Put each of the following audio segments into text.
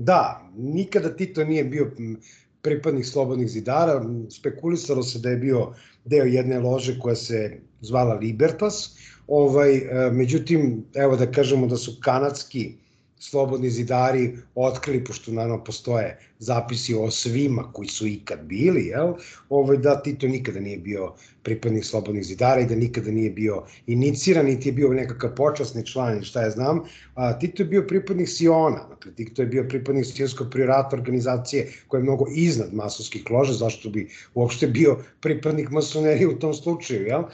Da, nikada Tito nije bio pripadnik Slobodnih zidara, spekulisalo se da je bio deo jedne lože koja se zvala Libertas, međutim, evo da kažemo da su kanadski Slobodni zidari otkrili, pošto naravno postoje zapisi o svima koji su ikad bili, da Tito nikada nije bio pripadnik Slobodnih zidara i da nikada nije bio iniciran, niti je bio nekakav počasni član, šta ja znam. Tito je bio pripadnik Siona, dakle, Tito je bio pripadnik Sionskog priorata, organizacije koja je mnogo iznad masonskih loža, zašto bi uopšte bio pripadnik masonerije u tom slučaju,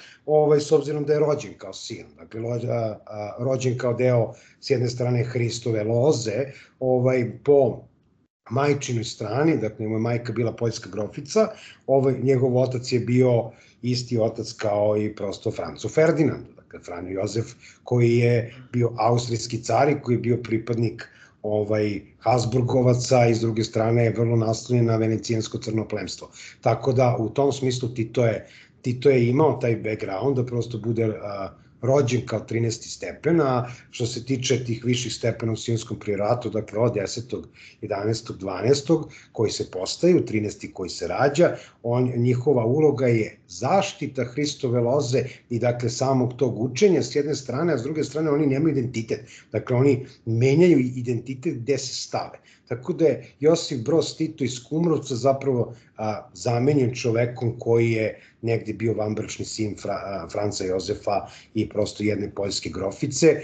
s obzirom da je rođen kao Sion, dakle, rođen kao deo s jedne strane Hristove loze, po majčinoj strani, dakle, moja majka bila poljska grofica, njegov otac je bio isti otac kao i prosto Francu Ferdinandu, dakle, Franjo Jozef, koji je bio austrijski car i koji je bio pripadnik Habsburgovaca i s druge strane je vrlo naslonjen na venecijansko crnoplemstvo. Tako da, u tom smislu Tito je imao taj background da prosto bude rođen kao 13. stepen, a što se tiče tih viših stepena u Sionskom prioratu, dakle od 10., 11., 12. koji se postaju, 13. koji se rađa, njihova uloga je zaštita Hristove loze i dakle samog tog učenja s jedne strane, a s druge strane oni nemaju identitet. Dakle, oni menjaju identitet gde se stave. Tako da je Josip Broz Tito iz Kumrovca zapravo zamenjen čovekom koji je negde bio vanbračni sin Franca Jozefa i prosto jedne poljske grofice